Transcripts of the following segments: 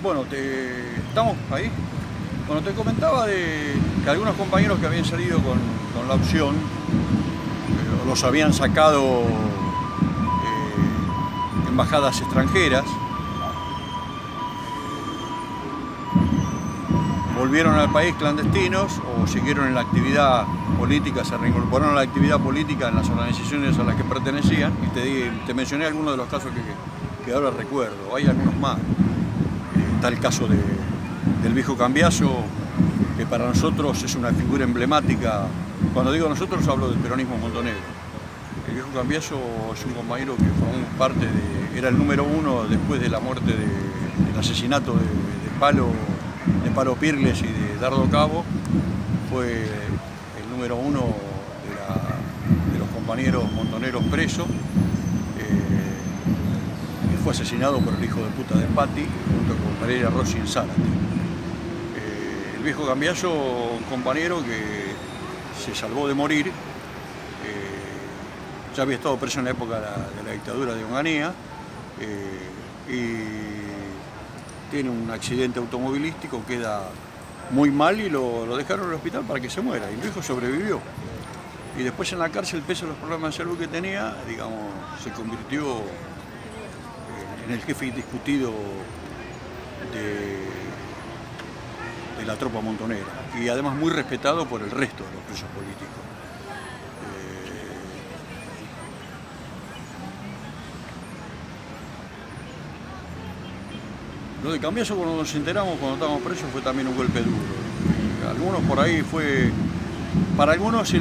Bueno, ¿estamos ahí? Bueno, te comentaba de que algunos compañeros que habían salido con la opción, los habían sacado embajadas extranjeras, volvieron al país clandestinos o siguieron en la actividad política, se reincorporaron a la actividad política en las organizaciones a las que pertenecían, y te mencioné algunos de los casos que ahora recuerdo, hay algunos más. Está el caso del viejo Cambiaso, que para nosotros es una figura emblemática. Cuando digo nosotros hablo del peronismo montonero. El viejo Cambiaso es un compañero que formó parte era el número uno después de la muerte del asesinato de Palo Pirles y de Dardo Cabo. Fue el número uno de los compañeros montoneros presos. Fue asesinado por el hijo de puta de Patti junto con Pereira Rossi en Zárate. El viejo Cambiaso, un compañero que se salvó de morir, ya había estado preso en la época de la dictadura de Onganía, y tiene un accidente automovilístico, queda muy mal y lo dejaron en el hospital para que se muera, y el viejo sobrevivió. Y después en la cárcel, pese a los problemas de salud que tenía, digamos, se convirtió en el jefe indiscutido de la tropa montonera, y además muy respetado por el resto de los presos políticos. Lo de Cambiaso, cuando nos enteramos, cuando estábamos presos, fue también un golpe duro. Algunos por ahí fue, para algunos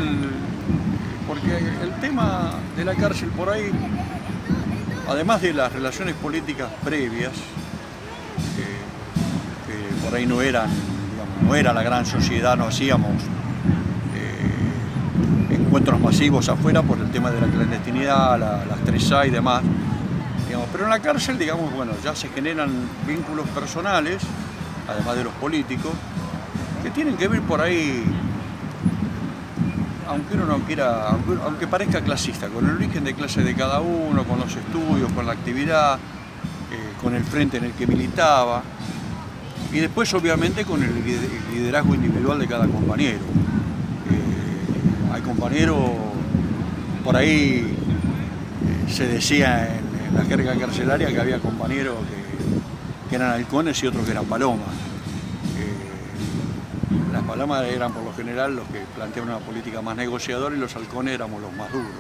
porque el tema de la cárcel por ahí, además de las relaciones políticas previas, que por ahí no era la gran sociedad, no hacíamos encuentros masivos afuera por el tema de la clandestinidad, las 3A y demás, digamos. Pero en la cárcel, digamos, bueno, ya se generan vínculos personales, además de los políticos, que tienen que ver por ahí, aunque uno no quiera, aunque parezca clasista, con el origen de clase de cada uno, con los estudios, con la actividad, con el frente en el que militaba, y después obviamente con el liderazgo individual de cada compañero. Hay compañeros, por ahí se decía en la jerga carcelaria que había compañeros que eran halcones y otros que eran palomas. Las palomas eran por lo general los que planteaban una política más negociadora, y los halcones éramos los más duros.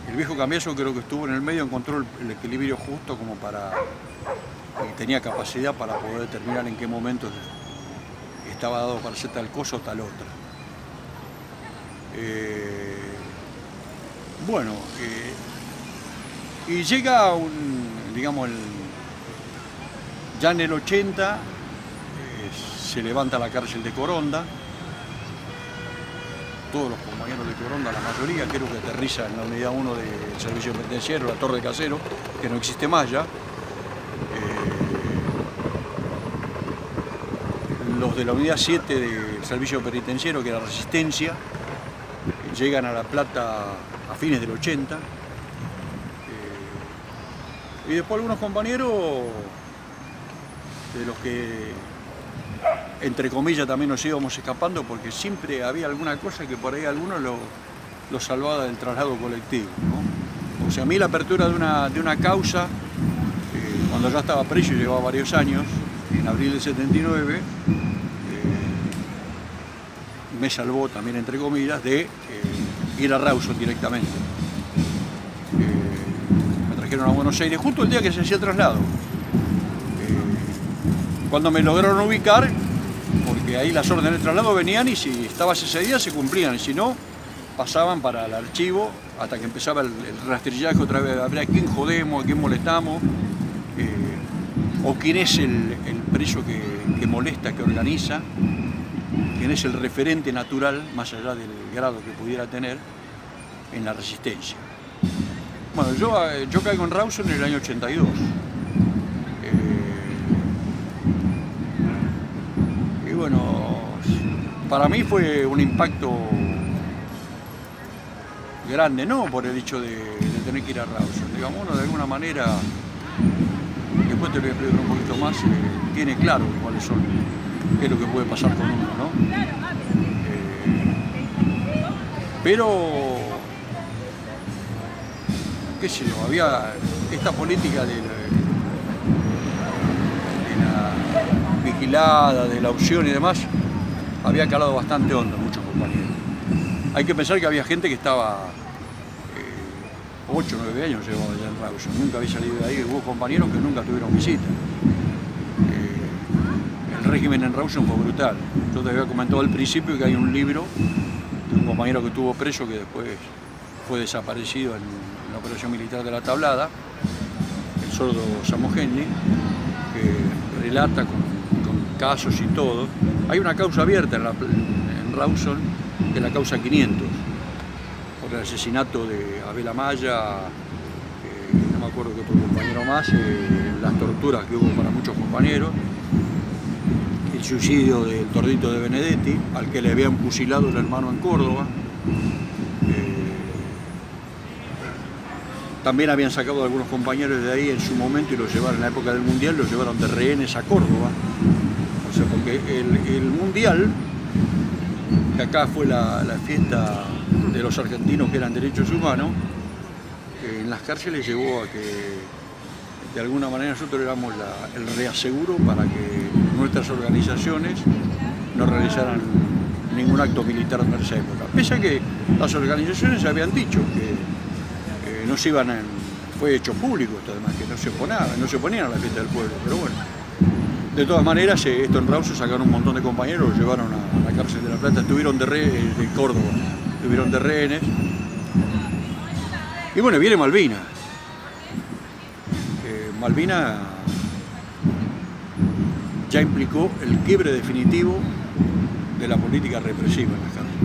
El viejo Cambiaso creo que estuvo en el medio, encontró el equilibrio justo como y tenía capacidad para poder determinar en qué momento estaba dado para hacer tal cosa o tal otra. Bueno, y llega digamos, ya en el 80 se levanta la cárcel de Coronda. Todos los compañeros de Coronda, la mayoría, creo que aterriza en la unidad 1 del servicio penitenciario, la Torre de Casero, que no existe más ya. Los de la unidad 7 del servicio penitenciario, que era Resistencia, llegan a La Plata a fines del 80. Y después algunos compañeros de los que, entre comillas, también nos íbamos escapando, porque siempre había alguna cosa que por ahí algunos lo salvaba del traslado colectivo, ¿no? O sea, a mí la apertura de una causa, cuando ya estaba preso y llevaba varios años, en abril del 79, me salvó también, entre comillas, de ir a Rawson directamente. Me trajeron a Buenos Aires justo el día que se hacía el traslado. Cuando me lograron ubicar, porque ahí las órdenes de traslado venían y si estabas ese día se cumplían, y si no, pasaban para el archivo hasta que empezaba el rastrillaje otra vez, a ver a quién jodemos, a quién molestamos, o quién es el preso que molesta, que organiza, quién es el referente natural, más allá del grado que pudiera tener, en la resistencia. Bueno, yo caigo en Rawson en el año 82. Y bueno, para mí fue un impacto grande, no por el hecho de tener que ir a Rawson. Digamos, uno de alguna manera después te lo voy a explicar un poquito más, tiene claro cuáles son, qué es lo que puede pasar con uno, ¿no? Pero, qué sé yo, había esta política de la vigilada, de la opción y demás, había calado bastante hondo en muchos compañeros. Hay que pensar que había gente que estaba 8 o 9 años llevaba allá en Rawson, nunca había salido de ahí, hubo compañeros que nunca tuvieron visita. El régimen en Rawson fue brutal. Yo te había comentado al principio que hay un libro de un compañero que estuvo preso que después fue desaparecido en la operación militar de la Tablada, el sordo Samogenni, que relata con casos y todo. Hay una causa abierta en Rawson, que es la causa 500, por el asesinato de Abel Amaya, no me acuerdo qué otro compañero más, las torturas que hubo para muchos compañeros, el suicidio del Tordito de Benedetti, al que le habían fusilado el hermano en Córdoba. También habían sacado a algunos compañeros de ahí en su momento y los llevaron, en la época del Mundial, los llevaron de rehenes a Córdoba. O sea, porque el Mundial, que acá fue la fiesta de los argentinos que eran derechos humanos, en las cárceles llevó a que de alguna manera nosotros éramos el reaseguro para que nuestras organizaciones no realizaran ningún acto militar en esa época. Pese a que las organizaciones habían dicho que no se iban fue hecho público esto además, que no se oponían a la fiesta del pueblo, pero bueno. De todas maneras, esto en Rawson sacaron un montón de compañeros, los llevaron a la cárcel de La Plata, estuvieron de Córdoba, estuvieron de rehenes. Y bueno, viene Malvinas. Malvinas ya implicó el quiebre definitivo de la política represiva en las cárceles.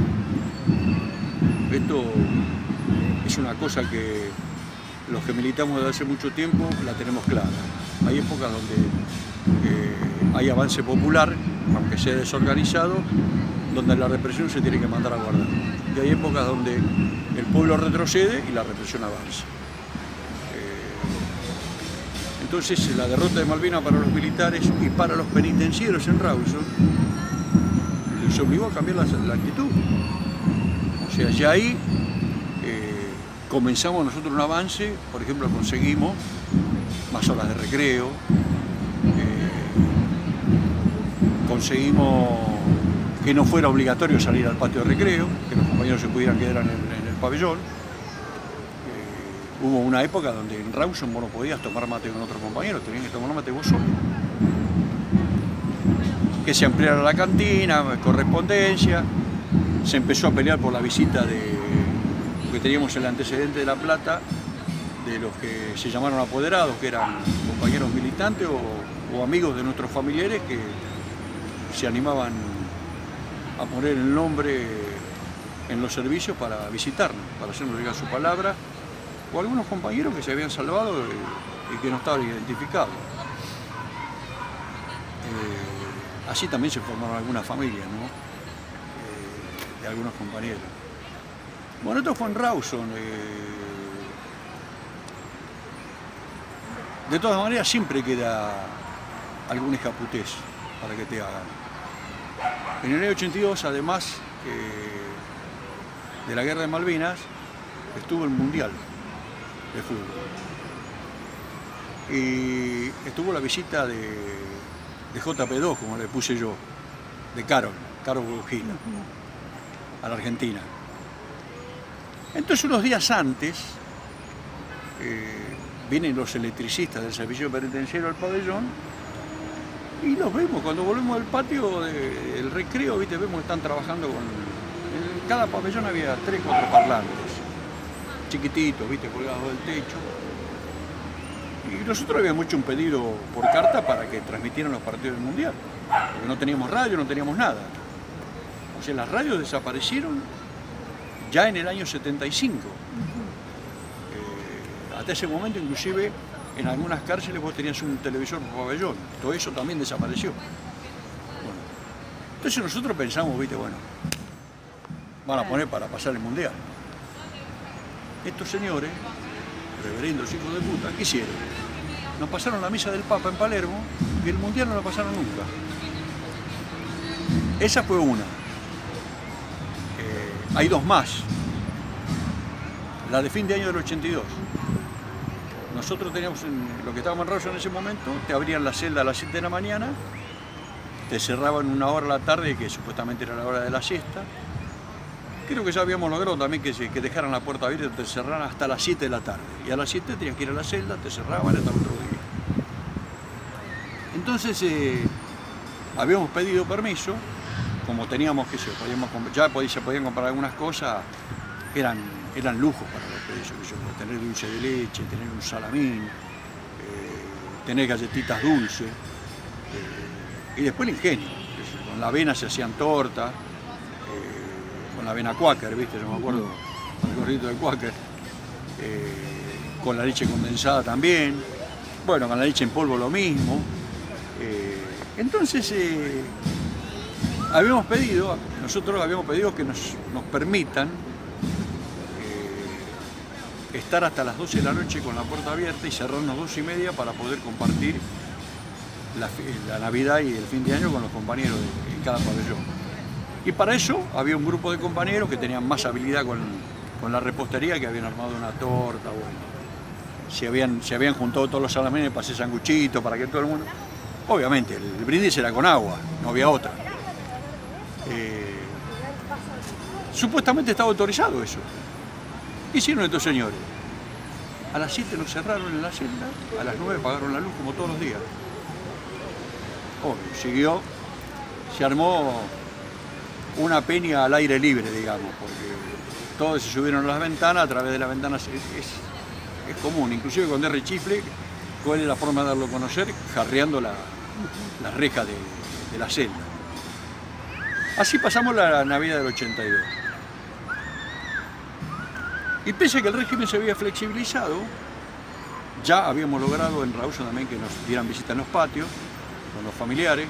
Esto es una cosa que los que militamos desde hace mucho tiempo la tenemos clara. Hay épocas donde hay avance popular, aunque sea desorganizado, donde la represión se tiene que mandar a guardar. Y hay épocas donde el pueblo retrocede y la represión avanza. Entonces la derrota de Malvinas para los militares y para los penitencieros en Rawson les obligó a cambiar la actitud. O sea, ya ahí comenzamos nosotros un avance, por ejemplo conseguimos más horas de recreo, conseguimos que no fuera obligatorio salir al patio de recreo, que los compañeros se pudieran quedar en el pabellón. Hubo una época donde en Rawson vos no podías tomar mate con otros compañeros, tenías que tomar mate vos solo. Que se ampliara la cantina, correspondencia, se empezó a pelear por la visita porque teníamos el antecedente de La Plata, de los que se llamaron apoderados, que eran compañeros militantes o amigos de nuestros familiares que se animaban a poner el nombre en los servicios para visitarnos, para hacernos llegar su palabra, o algunos compañeros que se habían salvado y que no estaban identificados. Así también se formaron algunas familias, ¿no? De algunos compañeros. Bueno, esto fue en Rawson. De todas maneras, siempre queda algún escaputés para que te hagan. En el año 82, además de la guerra de Malvinas, estuvo el Mundial de fútbol. Y estuvo la visita de JP2, como le puse yo, de Carol Gila, a la Argentina. Entonces, unos días antes, vienen los electricistas del servicio penitenciario al pabellón y los vemos. Cuando volvemos al patio del recreo, ¿viste? Vemos que están trabajando en cada pabellón había 3 o 4 parlantes, chiquititos, ¿viste? Colgados del techo. Y nosotros habíamos hecho un pedido por carta para que transmitieran los partidos del Mundial, porque no teníamos radio, no teníamos nada. O sea, las radios desaparecieron ya en el año 75. Hasta ese momento, inclusive, en algunas cárceles vos tenías un televisor por pabellón. Todo eso también desapareció. Bueno, entonces nosotros pensamos, ¿viste? Bueno, van a poner para pasar el Mundial. Estos señores, reverendos hijos de puta, ¿qué hicieron? nos pasaron la misa del Papa en Palermo y el Mundial no la pasaron nunca. Esa fue una. Hay dos más. La de fin de año del 82. Nosotros teníamos, lo que estábamos en Rawson en ese momento, te abrían la celda a las 7 de la mañana, te cerraban 1 hora a la tarde, que supuestamente era la hora de la siesta. Creo que ya habíamos logrado también que dejaran la puerta abierta y te cerraran hasta las 7 de la tarde. Y a las 7 tenías que ir a la celda, te cerraban hasta el otro día. Entonces habíamos pedido permiso, como teníamos que se podían comprar algunas cosas, eran lujos para los precios, tener dulce de leche, tener un salamín, tener galletitas dulces, y después el ingenio. Con la avena se hacían tortas, con la avena Quaker, ¿viste? Yo me acuerdo con el gorrito de Quaker, con la leche condensada también, bueno, con la leche en polvo lo mismo. Entonces nosotros habíamos pedido que nos permitan estar hasta las 12 de la noche con la puerta abierta y cerrarnos 2:30 para poder compartir la Navidad y el fin de año con los compañeros en cada pabellón. Y para eso había un grupo de compañeros que tenían más habilidad con la repostería, que habían armado una torta, bueno, se habían juntado todos los salamines para hacer sanguchitos, para que todo el mundo... Obviamente, el brindis era con agua, no había otra. Supuestamente estaba autorizado eso. ¿Qué hicieron estos señores? A las 7 nos cerraron en la celda, a las 9 pagaron la luz como todos los días. Obvio, se armó una peña al aire libre, digamos, porque todos se subieron a las ventanas, a través de las ventanas es común, inclusive cuando es rechifle, ¿cuál es la forma de darlo a conocer? Jarreando la reja de la celda. Así pasamos la Navidad del 82. Y pese a que el régimen se había flexibilizado, ya habíamos logrado en Rawson también que nos dieran visita en los patios, con los familiares.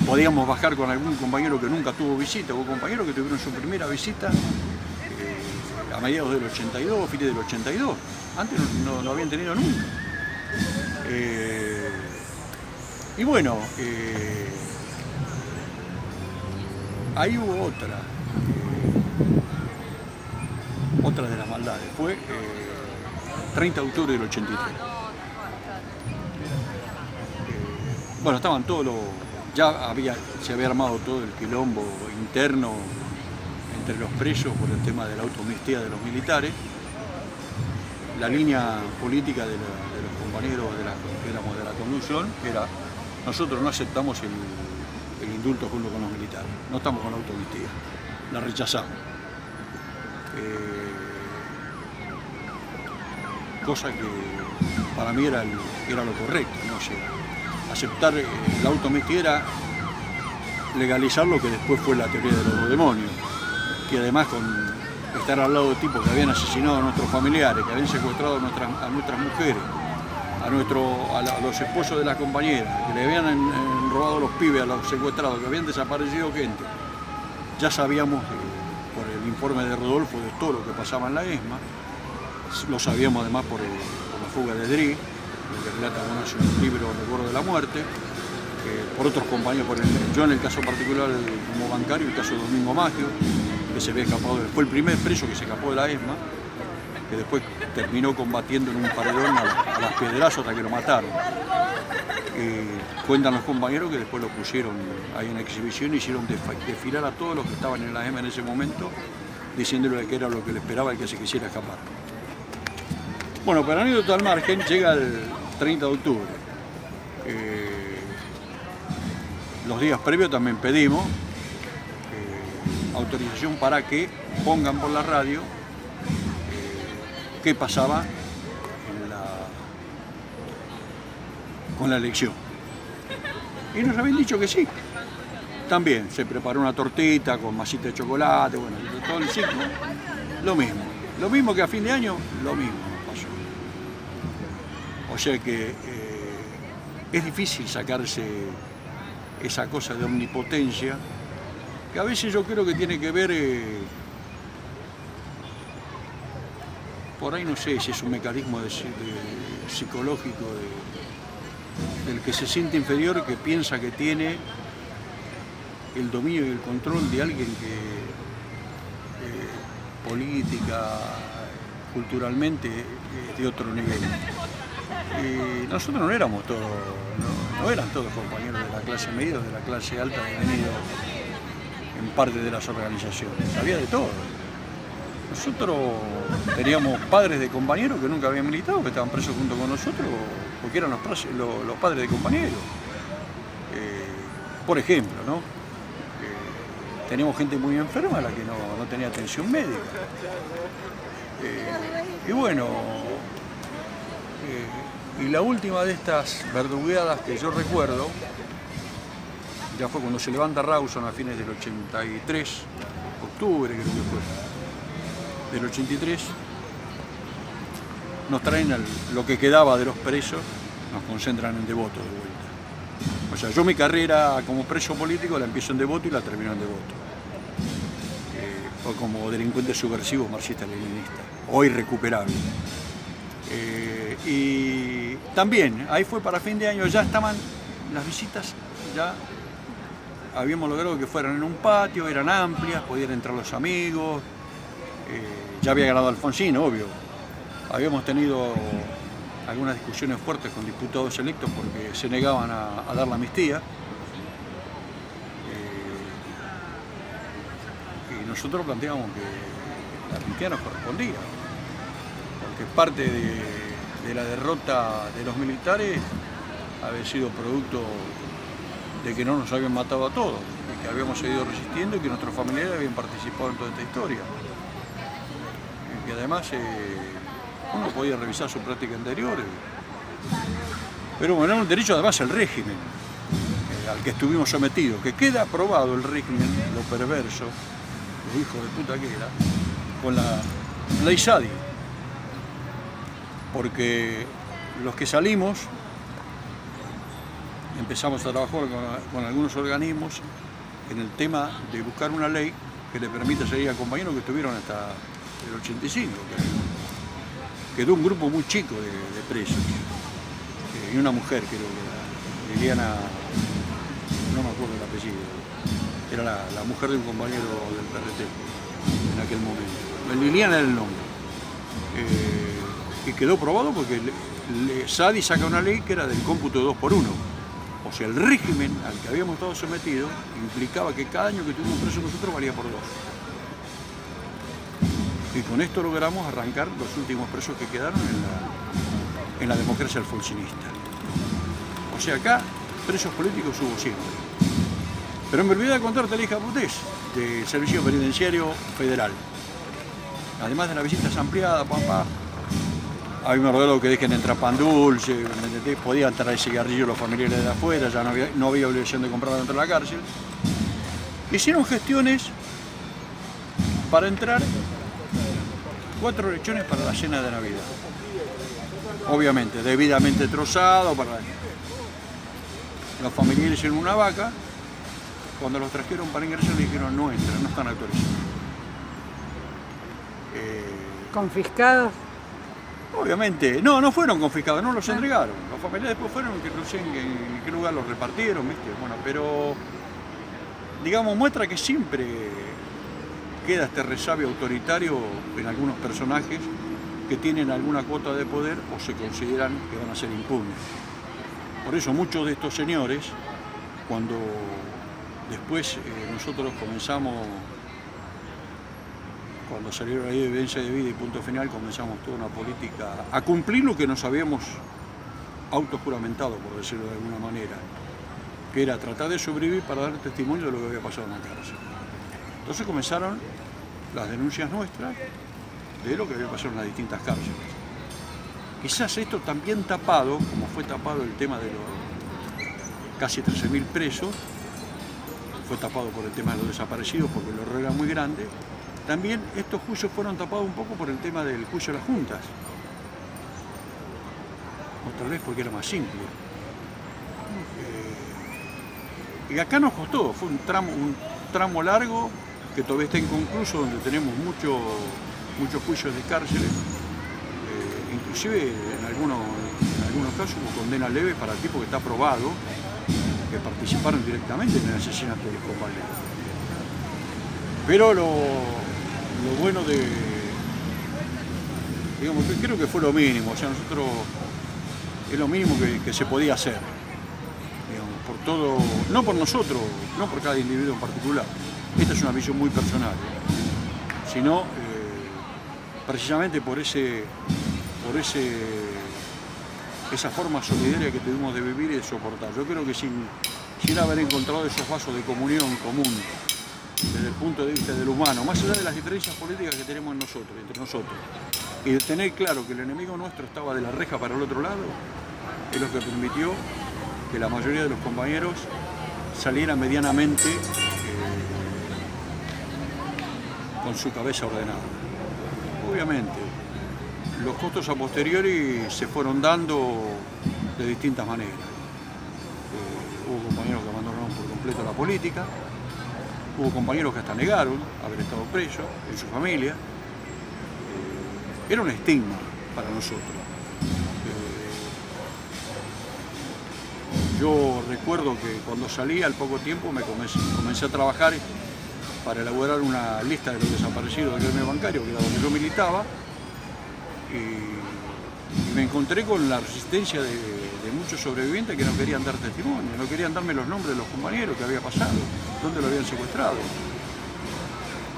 Podíamos bajar con algún compañero que nunca tuvo visita, hubo compañeros que tuvieron su primera visita a mediados del 82, fines del 82. Antes no habían tenido nunca. Y bueno, ahí hubo otra de las maldades. Fue 30 de octubre del 83. Bueno, estaban todos los... se había armado todo el quilombo interno entre los presos por el tema de la autoamnistía de los militares. La línea política de los compañeros de la conducción era: nosotros no aceptamos el indulto junto con los militares, no estamos con la autoamnistía, la rechazamos. Cosa que para mí era lo correcto, ¿no? O sea, aceptar la autoamnistía era legalizar lo que después fue la teoría de los dos demonios, que además con estar al lado de tipos que habían asesinado a nuestros familiares, que habían secuestrado a nuestras mujeres, a los esposos de las compañeras, que le habían robado los pibes a los secuestrados, que habían desaparecido gente. Ya sabíamos por el informe de Rodolfo de todo lo que pasaba en la ESMA, lo sabíamos además por la fuga de Dri, el que relata en un libro Recuerdo de la Muerte, por otros compañeros, yo en el caso particular como bancario, el caso de Domingo Maggio, que se había escapado, fue el primer preso que se escapó de la ESMA, que después terminó combatiendo en un paredón a las piedrazos hasta que lo mataron. Cuentan los compañeros que después lo pusieron ahí en exhibición y hicieron desfilar a todos los que estaban en la ESMA en ese momento, diciéndole que era lo que le esperaba y que se quisiera escapar. Bueno, para anécdota al margen, llega el 30 de octubre. Los días previos también pedimos autorización para que pongan por la radio qué pasaba con la elección. Y nos habían dicho que sí. También se preparó una tortita con masita de chocolate, bueno, todo el ciclo, lo mismo. Lo mismo que a fin de año, lo mismo pasó. O sea que es difícil sacarse esa cosa de omnipotencia, que a veces yo creo que tiene que ver por ahí no sé si es un mecanismo psicológico del que se siente inferior, que piensa que tiene el dominio y el control de alguien que política, culturalmente, de otro nivel. Nosotros no éramos todos, no eran todos compañeros de la clase media o de la clase alta que han venido en parte de las organizaciones, había de todo. Nosotros teníamos padres de compañeros que nunca habían militado, que estaban presos junto con nosotros, porque eran los padres de compañeros. Por ejemplo, ¿no? Teníamos gente muy enferma a la que no tenía atención médica. Y bueno, y la última de estas verdugueadas que yo recuerdo, ya fue cuando se levanta Rawson a fines del 83, octubre creo que fue, del 83, nos traen lo que quedaba de los presos, nos concentran en Devoto de vuelta. O sea, yo mi carrera como preso político la empiezo en Devoto y la termino en Devoto. O como delincuente subversivo marxista-leninista, hoy recuperable. Y también, ahí fue para fin de año, ya estaban las visitas, ya habíamos logrado que fueran en un patio, eran amplias, podían entrar los amigos, ya había ganado Alfonsín, obvio. Habíamos tenido algunas discusiones fuertes con diputados electos porque se negaban a dar la amnistía. Y nosotros planteamos que la amnistía nos correspondía, porque parte de la derrota de los militares había sido producto de que no nos habían matado a todos, y que habíamos seguido resistiendo y que nuestros familiares habían participado en toda esta historia. Y que además uno podía revisar su práctica anterior, pero bueno, era un derecho además al régimen al que estuvimos sometidos, que queda aprobado el régimen, lo perverso, lo hijo de puta que era, con la ley Sadi, porque los que salimos empezamos a trabajar con algunos organismos en el tema de buscar una ley que le permita seguir a compañeros que estuvieron hasta el 85, quedó un grupo muy chico de presos, y una mujer, creo que era Liliana, no me acuerdo el apellido, era la mujer de un compañero del PRT en aquel momento. Liliana era el nombre. Y quedó probado porque Sadi saca una ley que era del cómputo de 2 por 1. O sea, el régimen al que habíamos estado sometidos implicaba que cada año que tuvimos preso nosotros valía por 2. Y con esto logramos arrancar los últimos presos que quedaron en la democracia alfonsinista. O sea, acá presos políticos hubo siempre. Pero me olvidé de contarte la hija putés del Servicio Penitenciario Federal. Además de las visitas ampliadas, habíamos logrado que dejen entrar pan dulce, podían traer cigarrillos los familiares de afuera, ya no había obligación de comprarlo dentro de la cárcel. Hicieron gestiones para entrar 4 lechones para la cena de Navidad. Obviamente, debidamente trozado para los familiares en una vaca. Cuando los trajeron para ingresar le dijeron no entran, no están autorizados. ¿Confiscados? Obviamente, no fueron confiscados, no los entregaron. Los familiares después fueron, que no sé en qué lugar los repartieron, ¿viste? Bueno, pero digamos, muestra que siempre queda este resabio autoritario en algunos personajes que tienen alguna cuota de poder o se consideran que van a ser impunes. Por eso muchos de estos señores, cuando después nosotros comenzamos, cuando salió la ley de evidencia de vida y punto final, comenzamos toda una política a cumplir lo que nos habíamos autojuramentado, por decirlo de alguna manera, que era tratar de sobrevivir para dar testimonio de lo que había pasado en la cárcel. Entonces comenzaron las denuncias nuestras de lo que había pasado en las distintas cárceles. Quizás esto también tapado, como fue tapado el tema de los casi 13.000 presos, fue tapado por el tema de los desaparecidos porque el horror era muy grande. También estos juicios fueron tapados un poco por el tema del juicio de las juntas. Otra vez porque era más simple. Y acá nos costó, fue un tramo largo que todavía está inconcluso, donde tenemos muchos juicios de cárceles inclusive en algunos casos hubo condenas leves para tipos que está probado que participaron directamente en el asesinato de los compañeros. Pero lo bueno digamos, que creo que fue lo mínimo, o sea, nosotros es lo mínimo que se podía hacer, digamos, por todo, no por nosotros, no por cada individuo en particular, esta es una visión muy personal, sino precisamente por esa forma solidaria que tuvimos de vivir y de soportar. Yo creo que sin haber encontrado esos vasos de comunión común, desde el punto de vista del humano, más allá de las diferencias políticas que tenemos entre nosotros, y de tener claro que el enemigo nuestro estaba de la reja para el otro lado, es lo que permitió que la mayoría de los compañeros salieran medianamente con su cabeza ordenada. Obviamente, los costos a posteriori se fueron dando de distintas maneras. Hubo compañeros que abandonaron por completo la política, hubo compañeros que hasta negaron haber estado presos en su familia. Era un estigma para nosotros. Yo recuerdo que cuando salí al poco tiempo me comencé a trabajar para elaborar una lista de los desaparecidos del gremio bancario, que era donde yo militaba, y me encontré con la resistencia de muchos sobrevivientes que no querían dar testimonio, no querían darme los nombres de los compañeros que había pasado, dónde lo habían secuestrado.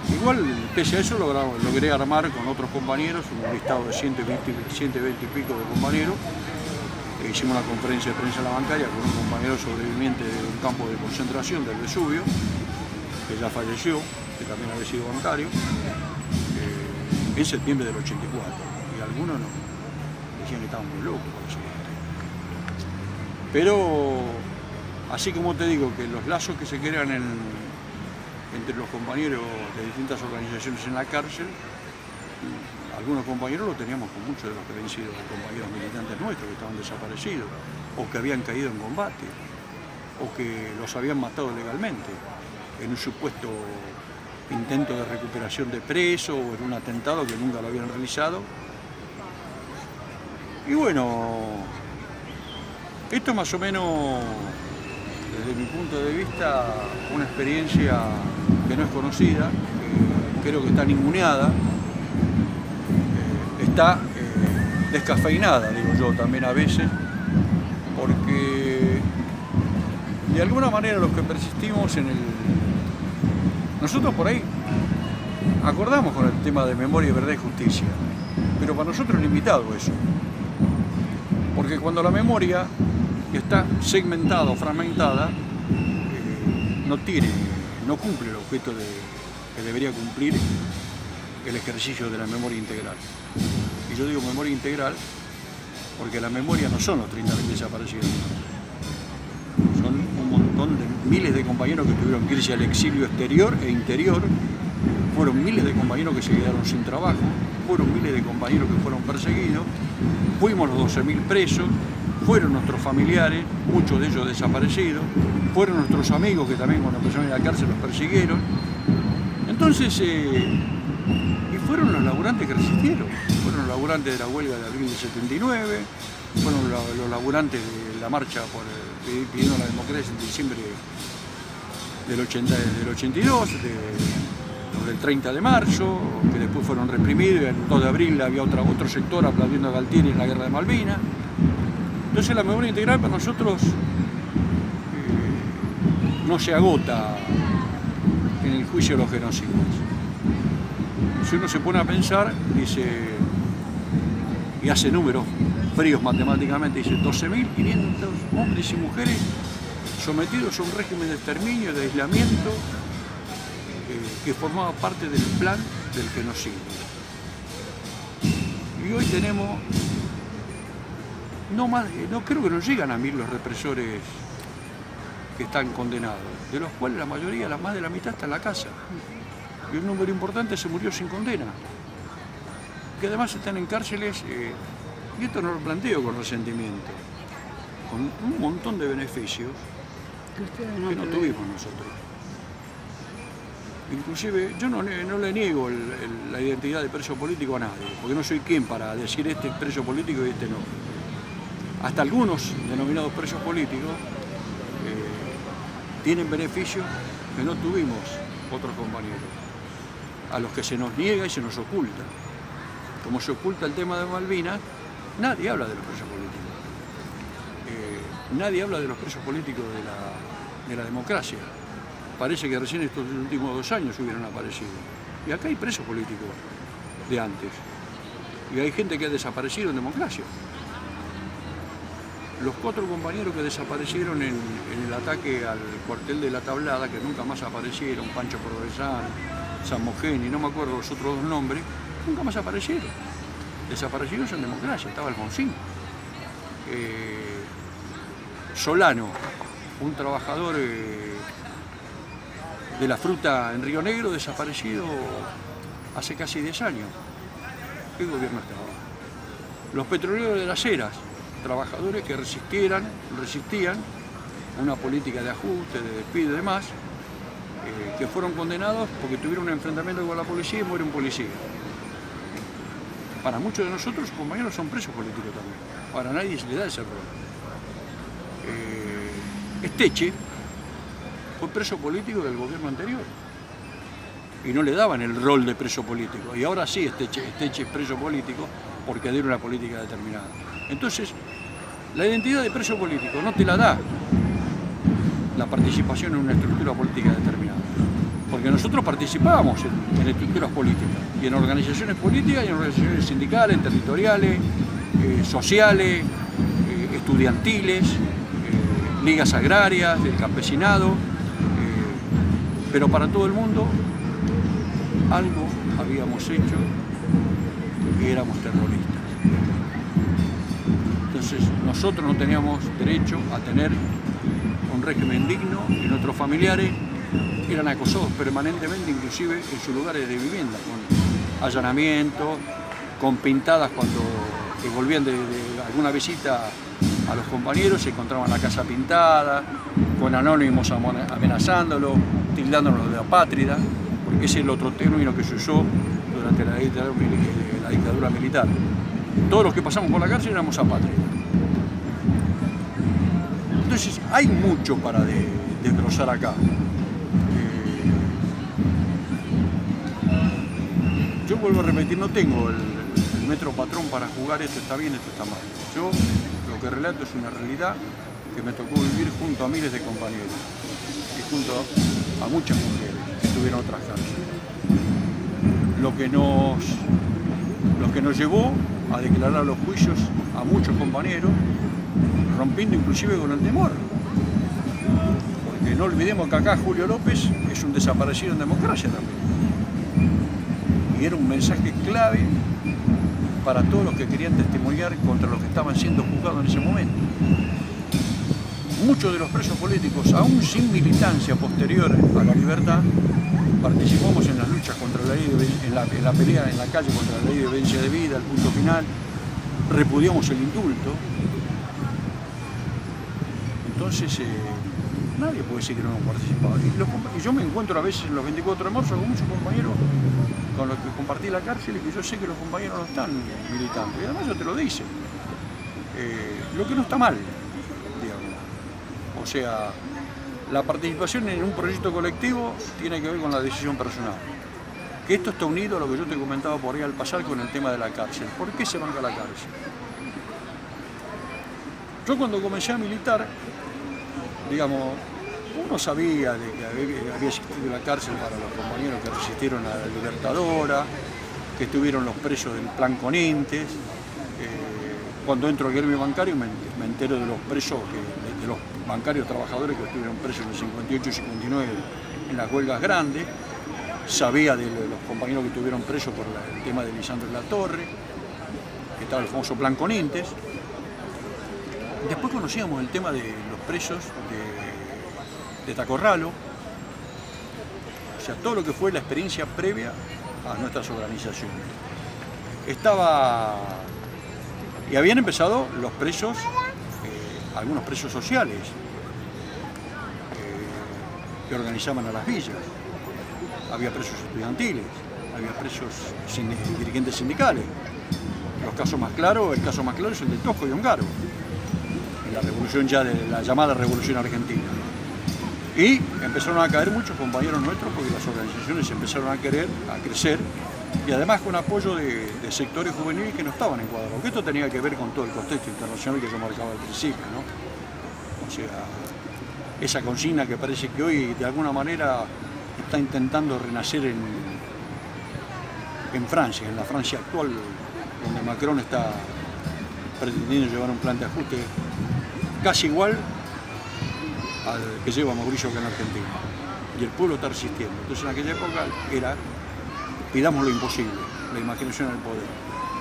Igual, pese a eso, logré armar con otros compañeros un listado de 120 y pico de compañeros. Hicimos una conferencia de prensa en la bancaria con un compañero sobreviviente de un campo de concentración del Vesubio, que ya falleció, que también había sido bancario, en septiembre del 84. Y algunos decían que estaban muy locos con eso. Pero, así como te digo que los lazos que se crean entre los compañeros de distintas organizaciones en la cárcel, algunos compañeros lo teníamos con muchos de los que habían sido compañeros militantes nuestros que estaban desaparecidos, o que habían caído en combate, o que los habían matado legalmente, en un supuesto intento de recuperación de preso o en un atentado que nunca lo habían realizado. Y bueno, esto más o menos, desde mi punto de vista, una experiencia que no es conocida, que creo que está ninguneada, está descafeinada, digo yo también a veces, porque de alguna manera los que persistimos nosotros por ahí acordamos con el tema de memoria, verdad y justicia, pero para nosotros es limitado eso, porque cuando la memoria está segmentada o fragmentada, no cumple el objeto que debería cumplir el ejercicio de la memoria integral. Y yo digo memoria integral porque la memoria no son los 30.000 desaparecidos, son un montón de miles de compañeros que tuvieron que irse al exilio exterior e interior, fueron miles de compañeros que se quedaron sin trabajo, fueron miles de compañeros que fueron perseguidos, fuimos los 12.000 presos, fueron nuestros familiares, muchos de ellos desaparecidos, fueron nuestros amigos que también cuando empezaron a ir a la cárcel los persiguieron. Entonces, y fueron los laburantes que resistieron, fueron los laburantes de la huelga de abril del 79, fueron los laburantes de la marcha pidiendo la democracia en diciembre del 82, los del 30 de marzo, que después fueron reprimidos, y el 2 de abril había otro sector aplaudiendo a Galtieri en la guerra de Malvinas. Entonces la memoria integral para nosotros no se agota en el juicio de los genocidas. Si uno se pone a pensar, dice, y hace números fríos matemáticamente, dice 12.500 hombres y mujeres sometidos a un régimen de exterminio, de aislamiento, que formaba parte del plan del genocidio. Y hoy tenemos, no creo que no llegan a 1.000 los represores que están condenados, de los cuales la mayoría, más de la mitad, está en la casa. Y un número importante se murió sin condena, que además están en cárceles, y esto no lo planteo con resentimiento, con un montón de beneficios que no tuvimos nosotros. Inclusive yo no le niego la identidad de preso político a nadie, porque no soy quien para decir este es preso político y este no. Hasta algunos denominados presos políticos tienen beneficios que no tuvimos otros compañeros, a los que se nos niega y se nos oculta. Como se oculta el tema de Malvinas, nadie habla de los presos políticos. Nadie habla de los presos políticos de la democracia. Parece que recién estos últimos 2 años hubieran aparecido. Y acá hay presos políticos de antes. Y hay gente que ha desaparecido en democracia. Los 4 compañeros que desaparecieron en el ataque al cuartel de La Tablada, que nunca más aparecieron, Pancho Provenzano, Samogeni, no me acuerdo los otros 2 nombres, nunca más aparecieron. Desaparecidos en democracia, estaba Alfonsín. Solano, un trabajador de la fruta en Río Negro, desaparecido hace casi 10 años. ¿Qué gobierno estaba? Los petroleros de las Heras, trabajadores que resistían a una política de ajuste, de despido y demás, que fueron condenados porque tuvieron un enfrentamiento con la policía y muere un policía. Para muchos de nosotros, sus compañeros son presos políticos también. Para nadie se le da ese rol. Esteche fue preso político del gobierno anterior y no le daban el rol de preso político. Y ahora sí Esteche es preso político porque adhiere a una política determinada. Entonces, la identidad de preso político no te la da la participación en una estructura política determinada. Porque nosotros participábamos en estructuras políticas, y en organizaciones políticas, y en organizaciones sindicales, territoriales, sociales, estudiantiles, ligas agrarias, del campesinado, pero para todo el mundo algo habíamos hecho y éramos terroristas. Entonces nosotros no teníamos derecho a tener un régimen digno y nuestros familiares eran acosados permanentemente, inclusive en sus lugares de vivienda, con allanamientos, con pintadas cuando volvían de alguna visita a los compañeros, se encontraban la casa pintada, con anónimos amenazándolo, tildándolo de apátrida, porque ese es el otro término que se usó durante la dictadura militar. Todos los que pasamos por la cárcel éramos apátridas. Entonces hay mucho para desglosar acá. Yo vuelvo a repetir, no tengo el metro patrón para jugar esto está bien, esto está mal. Yo lo que relato es una realidad que me tocó vivir junto a miles de compañeros y junto a muchas mujeres que tuvieron otras cárceles. Lo que nos llevó a declarar los juicios a muchos compañeros, rompiendo inclusive con el temor. Porque no olvidemos que acá Julio López es un desaparecido en democracia también. Y era un mensaje clave para todos los que querían testimoniar contra los que estaban siendo juzgados en ese momento. Muchos de los presos políticos, aún sin militancia posterior a la libertad, participamos en las luchas contra la ley en la pelea en la calle contra la ley de violencia de vida, el punto final, repudiamos el indulto. Entonces, nadie puede decir que no hemos participado. Y yo me encuentro a veces en los 24 de marzo con muchos compañeros con los que compartí la cárcel y que yo sé que los compañeros no están militando. Y además yo te lo dicen. Lo que no está mal, digamos. O sea, la participación en un proyecto colectivo tiene que ver con la decisión personal. Que esto está unido a lo que yo te comentaba por ahí al pasar con el tema de la cárcel. ¿Por qué se van a la cárcel? Yo cuando comencé a militar, digamos, uno sabía de que había existido la cárcel para los compañeros que resistieron a la Libertadora, que estuvieron los presos del Plan Conintes. Cuando entro al gremio bancario me entero de los presos, de los bancarios trabajadores que estuvieron presos en el 58 y 59 en las huelgas grandes. Sabía de los compañeros que estuvieron presos por el tema de Lisandro de la Torre, que estaba el famoso Plan Conintes. Después conocíamos el tema de los presos de Tacorralo, o sea, todo lo que fue la experiencia previa a nuestras organizaciones. Y habían empezado los presos, algunos presos sociales, que organizaban a las villas. había presos estudiantiles, había presos dirigentes sindicales. El caso más claro es el de Tosco y Ongaro, en la revolución ya de la llamada Revolución Argentina. Y empezaron a caer muchos compañeros nuestros porque las organizaciones empezaron a crecer, y además con apoyo de sectores juveniles que no estaban encuadrados. Porque esto tenía que ver con todo el contexto internacional que yo marcaba al principio, ¿no? O sea, esa consigna que parece que hoy de alguna manera está intentando renacer en Francia, en la Francia actual, donde Macron está pretendiendo llevar un plan de ajuste casi igual al que lleva Mauricio acá en Argentina. Y el pueblo está resistiendo. Entonces en aquella época era pidamos lo imposible, la imaginación al poder.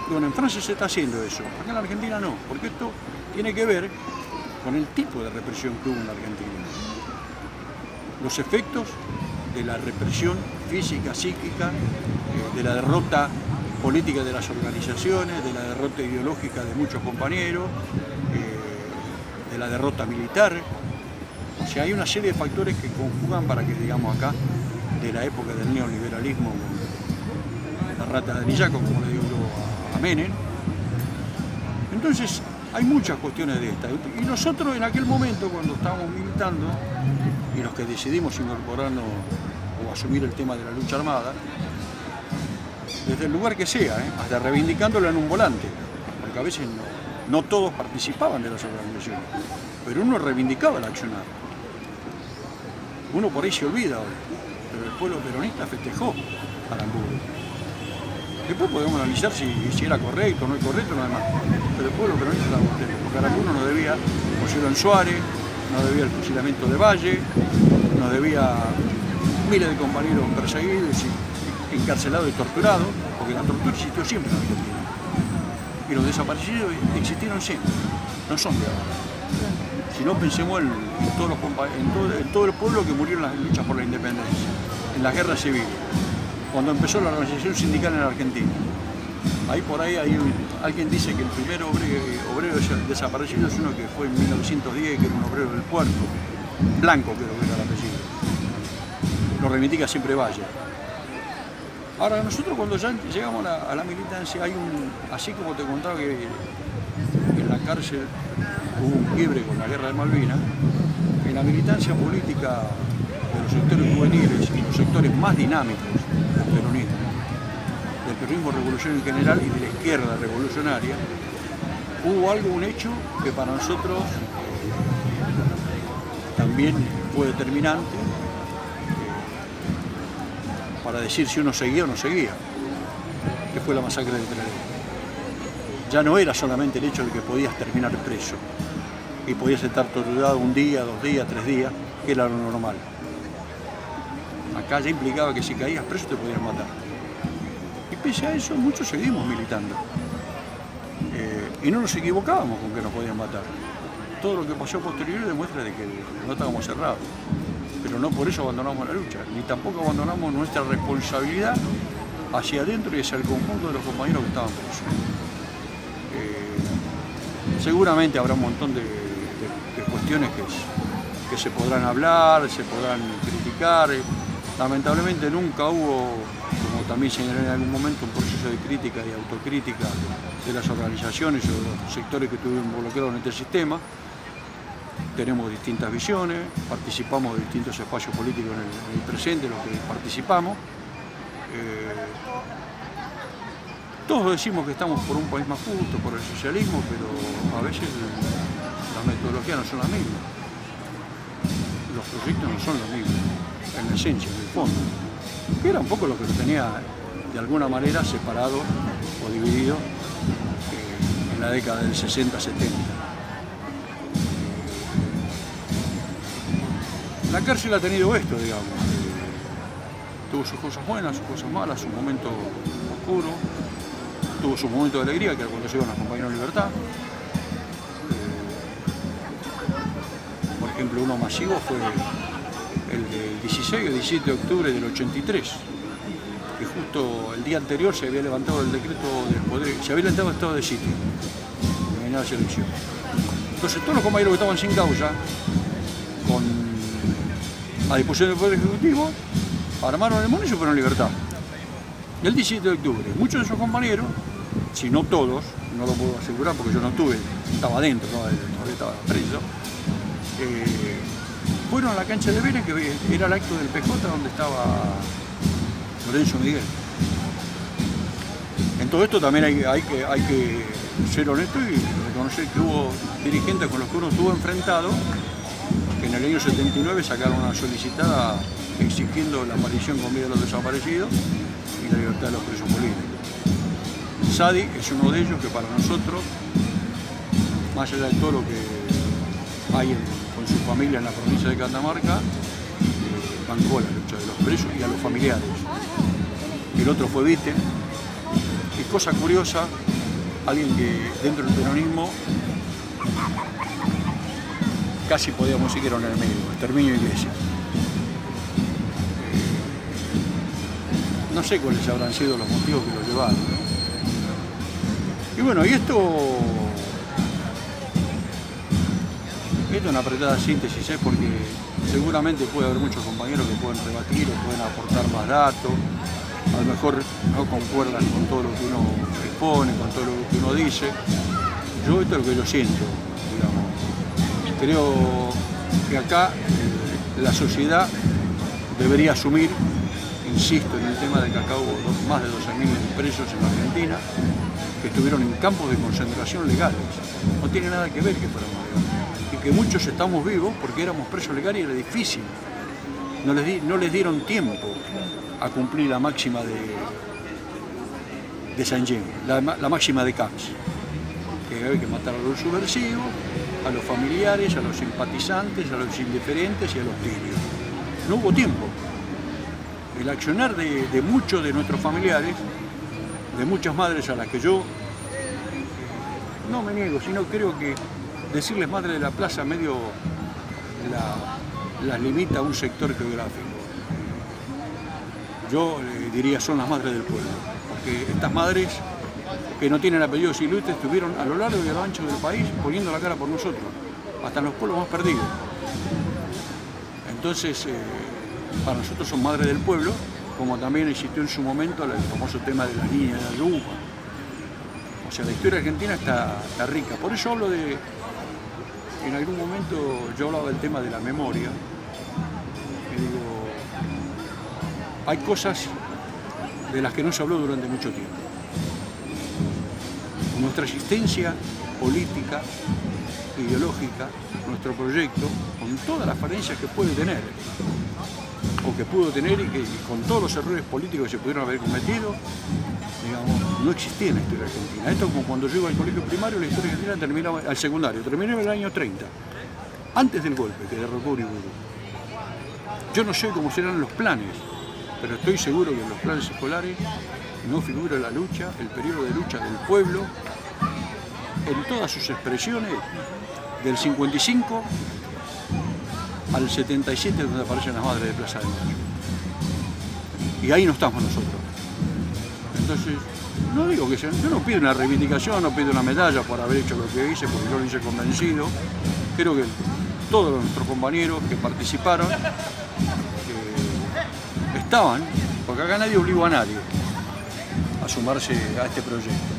Y bueno, en Francia se está haciendo eso, acá en la Argentina no, porque esto tiene que ver con el tipo de represión que hubo en la Argentina. Los efectos de la represión física, psíquica, de la derrota política de las organizaciones, de la derrota ideológica de muchos compañeros, de la derrota militar. O sea, hay una serie de factores que conjugan para que, digamos acá, de la época del neoliberalismo, la rata de Nillaco, como le digo yo a Menem. Entonces, hay muchas cuestiones de estas. Y nosotros en aquel momento, cuando estábamos militando, y los que decidimos incorporarnos o asumir el tema de la lucha armada, desde el lugar que sea, hasta reivindicándolo en un volante, porque a veces no todos participaban de las organizaciones, pero uno reivindicaba el accionar. Uno por ahí se olvida hoy, pero el pueblo peronista festejó a Aramburu. Después podemos analizar si era correcto o no es correcto, nada más, pero el pueblo peronista estaba contento, porque Aramburu nos debía José Luis Suárez, nos debía el fusilamiento de Valle, nos debía miles de compañeros perseguidos y encarcelados y torturados, porque la tortura existió siempre en Argentina. Y los desaparecidos existieron siempre, no son de ahora. Si no, pensemos en todo el pueblo que murió en las luchas por la independencia, en las guerras civiles, cuando empezó la organización sindical en Argentina. Ahí por ahí alguien dice que el primer obrero desaparecido es uno que fue en 1910, que era un obrero del puerto, Blanco creo que era el apellido. Lo reivindica siempre Valle. Ahora nosotros cuando ya llegamos a la militancia, así como te contaba que en la cárcel hubo un quiebre con la guerra de Malvinas, en la militancia política de los sectores juveniles y los sectores más dinámicos del peronismo revolucionario en general y de la izquierda revolucionaria, hubo un hecho que para nosotros también fue determinante para decir si uno seguía o no seguía, que fue la masacre de Trelew. Ya no era solamente el hecho de que podías terminar preso y podías estar torturado un día, 2 días, 3 días, que era lo normal. Acá ya implicaba que si caías preso te podían matar. Y pese a eso, muchos seguimos militando. Y no nos equivocábamos con que nos podían matar. Todo lo que pasó posterior demuestra de que no estábamos cerrados. Pero no por eso abandonamos la lucha, ni tampoco abandonamos nuestra responsabilidad hacia adentro y hacia el conjunto de los compañeros que estaban presos. Seguramente habrá un montón de cuestiones que se podrán hablar, se podrán criticar. Lamentablemente nunca hubo, como también señalé en algún momento, un proceso de crítica y autocrítica de las organizaciones o de los sectores que estuvieron involucrados en este sistema. Tenemos distintas visiones, participamos de distintos espacios políticos en el presente, los que participamos. Todos decimos que estamos por un país más justo, por el socialismo, pero a veces las metodologías no son las mismas. Los proyectos no son los mismos, en la esencia, en el fondo. Que era un poco lo que nos tenía, de alguna manera, separado o dividido en la década del 60-70. La cárcel ha tenido esto, digamos. Tuvo sus cosas buenas, sus cosas malas, su momento oscuro. Tuvo su momento de alegría, que era cuando se iban a acompañar en libertad. Por ejemplo, uno masivo fue el del 16 o 17 de octubre del 83, que justo el día anterior se había levantado el decreto del poder, se había levantado el estado de sitio, que venía la selección. Entonces todos los compañeros que estaban sin causa, a disposición del Poder Ejecutivo, armaron el mono y se fueron en libertad. El 17 de octubre, muchos de esos compañeros, si no todos, no lo puedo asegurar porque yo no estuve, estaba adentro, todavía estaba preso, fueron a la cancha de Vélez, que era el acto del PJ donde estaba Lorenzo Miguel. En todo esto también hay que ser honesto y reconocer que hubo dirigentes con los que uno estuvo enfrentado, que en el año 79 sacaron una solicitada exigiendo la aparición con vida de los desaparecidos y la libertad de los presos políticos. Sadi es uno de ellos que para nosotros, más allá de todo lo que hay con su familia en la provincia de Catamarca, bancó la lucha de los presos y a los familiares. El otro fue Vite. Y cosa curiosa, alguien que dentro del peronismo casi podíamos decir que era un enemigo, Herminio Iglesias. No sé cuáles habrán sido los motivos que lo llevaron, ¿no? Y bueno, y esto es una apretada síntesis, porque seguramente puede haber muchos compañeros que pueden rebatir o pueden aportar más datos, a lo mejor no concuerdan con todo lo que uno expone, con todo lo que uno dice. Yo esto es lo que yo siento, digamos. Creo que acá la sociedad debería asumir, insisto en el tema de que acá hubo más de 12.000 presos en la Argentina, que estuvieron en campos de concentración legales. No tiene nada que ver que fuéramos legales. Y que muchos estamos vivos porque éramos presos legales y era difícil. No les dieron tiempo a cumplir la máxima de Saint-Jean, la máxima de Camps. Que hay que matar a los subversivos, a los familiares, a los simpatizantes, a los indiferentes y a los tibios. No hubo tiempo. El accionar de muchos de nuestros familiares, de muchas madres a las que yo no me niego, sino creo que decirles madre de la plaza medio las limita a un sector geográfico. Yo diría son las madres del pueblo, porque estas madres que no tienen apellidos ilustres estuvieron a lo largo y a lo ancho del país poniendo la cara por nosotros, hasta en los pueblos más perdidos. Entonces, para nosotros son madres del pueblo, como también existió en su momento el famoso tema de las niñas de la Yuba. O sea, la historia argentina está rica. Por eso hablo en algún momento yo hablaba del tema de la memoria. Y digo, hay cosas de las que no se habló durante mucho tiempo. Nuestra existencia política, ideológica, nuestro proyecto, con todas las falencias que puede tener, o que pudo tener y con todos los errores políticos que se pudieron haber cometido, digamos, no existía en la historia argentina. Esto como cuando yo iba al colegio primario, la historia argentina terminaba, al secundario, terminaba en el año 30, antes del golpe que derrocó Uriburu. Yo no sé cómo serán los planes, pero estoy seguro que en los planes escolares no figura la lucha, el periodo de lucha del pueblo, en todas sus expresiones, del 55 al 77, donde aparecen las madres de Plaza de Mayo. Y ahí no estamos nosotros. Entonces, no digo que sea, yo no pido una reivindicación, no pido una medalla por haber hecho lo que hice, porque yo lo hice convencido. Creo que todos nuestros compañeros que participaron estaban, porque acá nadie obligó a nadie a sumarse a este proyecto.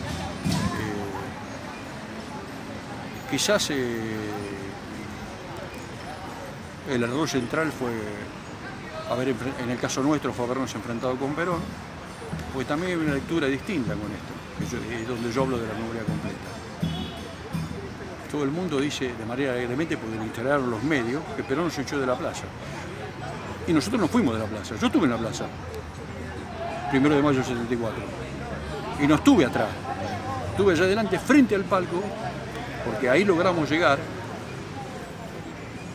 Quizás el error central fue en el caso nuestro, fue habernos enfrentado con Perón, porque también hay una lectura distinta con esto, es donde yo hablo de la memoria completa. Todo el mundo dice de manera alegremente, porque lo instalaron los medios, que Perón nos echó de la plaza. Y nosotros nos fuimos de la plaza. Yo estuve en la plaza, 1 de mayo del 74. Y no estuve atrás. Estuve allá adelante, frente al palco, porque ahí logramos llegar,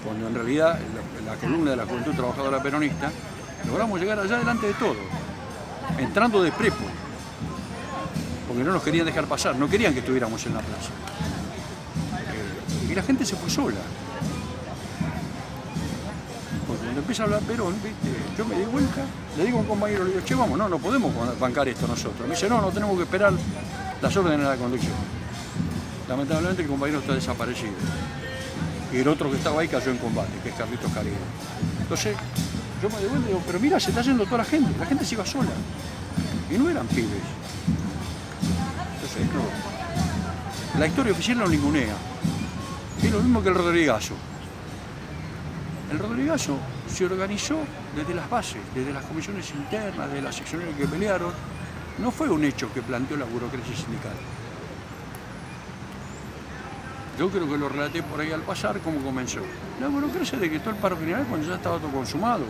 cuando en realidad la columna de la Juventud Trabajadora Peronista, logramos llegar allá adelante de todo, entrando de prepo, porque no nos querían dejar pasar, no querían que estuviéramos en la plaza. Y la gente se fue sola. Porque cuando empieza a hablar Perón, ¿viste? Yo me di vuelta, le digo a un compañero, le digo, che, vamos, no podemos bancar esto nosotros. Me dice, no tenemos que esperar las órdenes de la conducción. Lamentablemente el compañero está desaparecido. Y el otro que estaba ahí cayó en combate, que es Carlitos Carrera. Entonces, Yo me devuelvo y digo, pero mira, se está yendo toda la gente se iba sola. Y no eran pibes. Entonces esto, la historia oficial lo ningunea. Es lo mismo que el Rodrigazo. El Rodrigazo se organizó desde las bases, desde las comisiones internas, de las secciones que pelearon. No fue un hecho que planteó la burocracia sindical. Yo creo que lo relaté por ahí al pasar cómo comenzó. La burocracia decretó el paro general cuando ya estaba todo consumado.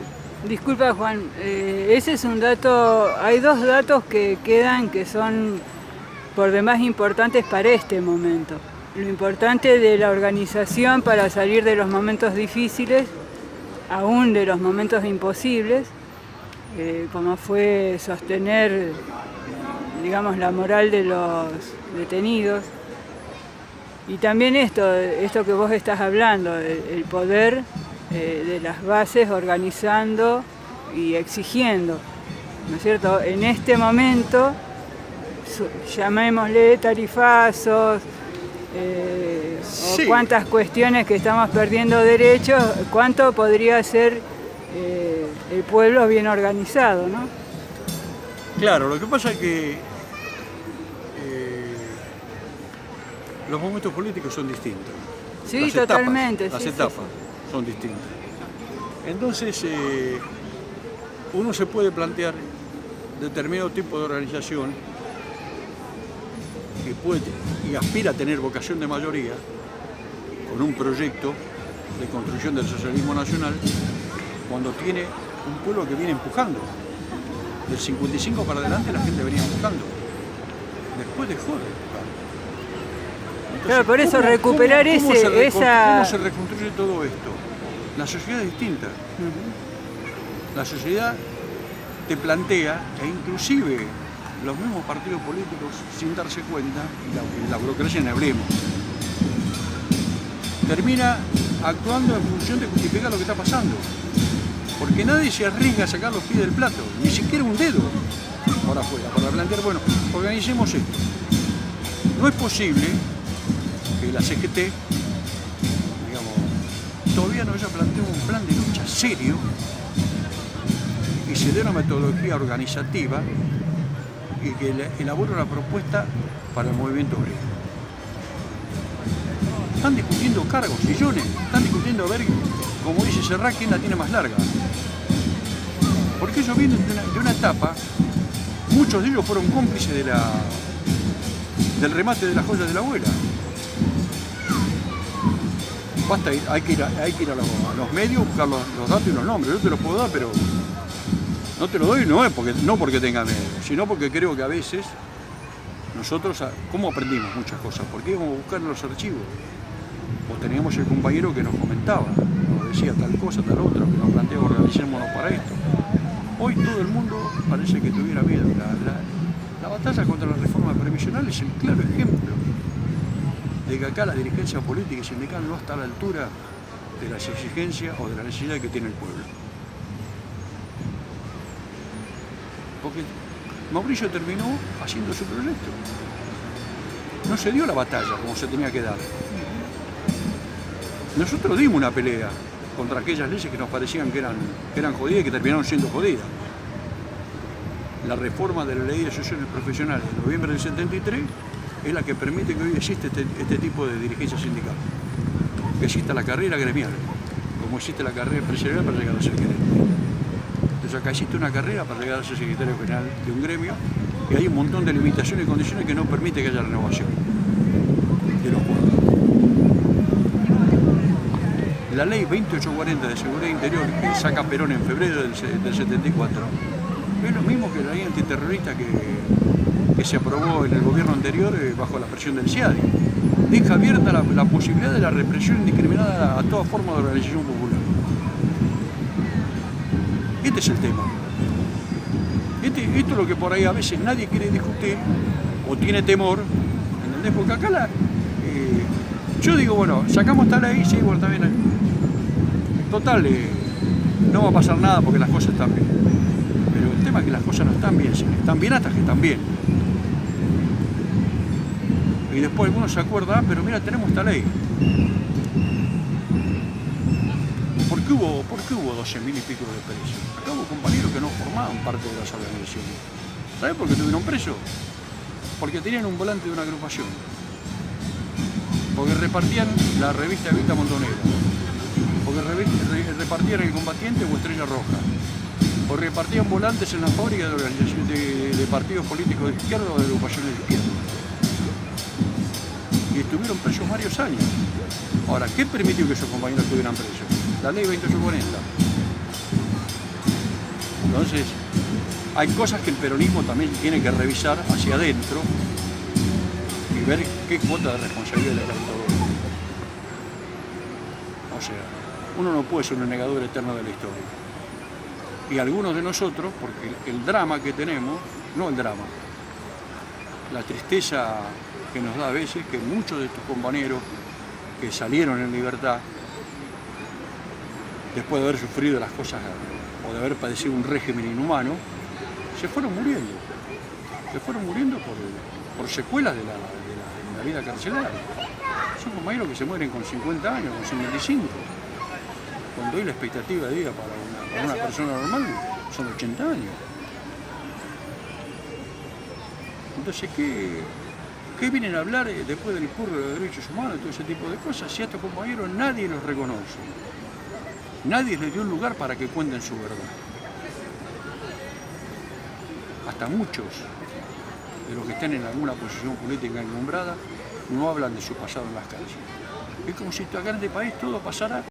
Disculpa, Juan, ese es un dato, hay dos datos que quedan que son por demás importantes para este momento. Lo importante de la organización para salir de los momentos difíciles, aún de los momentos imposibles, como fue sostener, digamos, la moral de los detenidos. Y también esto que vos estás hablando, el poder de las bases organizando y exigiendo, ¿no es cierto? En este momento, llamémosle tarifazos, Sí. o cuántas cuestiones que estamos perdiendo derechos, cuánto podría ser el pueblo bien organizado, ¿no? Claro, lo que pasa es que los momentos políticos son distintos. Sí, totalmente. Las sí, etapas son distintas. Entonces, uno se puede plantear determinado tipo de organización que puede y aspira a tener vocación de mayoría con un proyecto de construcción del socialismo nacional cuando tiene un pueblo que viene empujando. Del 55 para adelante la gente venía empujando. Después dejó de empujar. Entonces, claro, por eso recuperar ¿cómo esa... ¿Cómo se reconstruye todo esto? La sociedad es distinta. La sociedad te plantea, e inclusive los mismos partidos políticos, sin darse cuenta, y la burocracia ni hablemos, termina actuando en función de justificar lo que está pasando. Porque nadie se arriesga a sacar los pies del plato, ni siquiera un dedo por afuera, para plantear, bueno, organicemos esto. No es posible que la CGT, digamos, todavía no haya planteado un plan de lucha serio y se dé una metodología organizativa y que elabore una propuesta para el movimiento obrero. Están discutiendo cargos, sillones, están discutiendo a ver, como dice Serrat, quién la tiene más larga. Porque ellos vienen de una etapa, muchos de ellos fueron cómplices del remate de las joyas de la abuela. Basta, hay que ir a los medios, buscar los datos y los nombres. Yo te los puedo dar, pero no te lo doy, no porque tenga miedo, sino porque creo que a veces nosotros, ¿cómo aprendimos muchas cosas? Porque íbamos a buscar en los archivos. O teníamos el compañero que nos comentaba, nos decía tal cosa, tal otra, que nos planteaba organizémonos para esto. Hoy todo el mundo parece que tuviera miedo. La batalla contra la reforma previsional es el claro ejemplo de que acá la dirigencia política y sindical no está a la altura de las exigencias o de la necesidad que tiene el pueblo. Porque Mauricio terminó haciendo su proyecto. No se dio la batalla como se tenía que dar. Nosotros dimos una pelea contra aquellas leyes que nos parecían que eran jodidas y que terminaron siendo jodidas. La reforma de la ley de asociaciones profesionales de noviembre del 73 es la que permite que hoy existe este tipo de dirigencia sindical. Que exista la carrera gremial, como existe la carrera empresarial para llegar a ser gerente. Entonces acá existe una carrera para llegar a ser secretario general de un gremio y hay un montón de limitaciones y condiciones que no permite que haya renovación de los cuadros. La ley 2840 de Seguridad Interior que saca Perón en febrero del 74 es lo mismo que la ley antiterrorista que se aprobó en el gobierno anterior bajo la presión del CIADI. Deja abierta la posibilidad de la represión indiscriminada a toda forma de organización popular. Este es el tema. Esto es lo que por ahí a veces nadie quiere discutir o tiene temor, ¿entendés? Porque acá yo digo, bueno, sacamos esta ley, sí, bueno, está bien. Total, no va a pasar nada porque las cosas están bien. Pero el tema es que las cosas no están bien, están bien hasta que están bien. Y después algunos se acuerdan, pero mira, tenemos esta ley. ¿Por qué hubo 12.000 y pico de presos? Acá hubo compañeros que no formaban parte de las organizaciones. ¿Sabés por qué tuvieron presos? Porque tenían un volante de una agrupación. Porque repartían la revista Evita Montonera. Porque repartían El Combatiente o Estrella Roja. O repartían volantes en la fábrica de organización de partidos políticos de izquierda o de agrupaciones de izquierda. Y estuvieron presos varios años. Ahora, ¿qué permitió que esos compañeros estuvieran presos? La ley 2840. Entonces, hay cosas que el peronismo también tiene que revisar hacia adentro y ver qué cuota de responsabilidad le da todo. O sea, uno no puede ser un negador eterno de la historia. Y algunos de nosotros, porque el drama que tenemos, no el drama, la tristeza que nos da a veces que muchos de estos compañeros que salieron en libertad, después de haber sufrido las cosas o de haber padecido un régimen inhumano, se fueron muriendo. Se fueron muriendo por secuelas de la vida carcelaria. Son compañeros que se mueren con 50 años, con 55. Cuando hoy la expectativa de vida para una persona normal son 80 años. Entonces, ¿qué vienen a hablar después del curro de los derechos humanos y todo ese tipo de cosas? Si a estos compañeros nadie los reconoce. Nadie les dio un lugar para que cuenten su verdad. Hasta muchos de los que están en alguna posición política encumbrada no hablan de su pasado en las calles. Es como si acá en este país todo pasara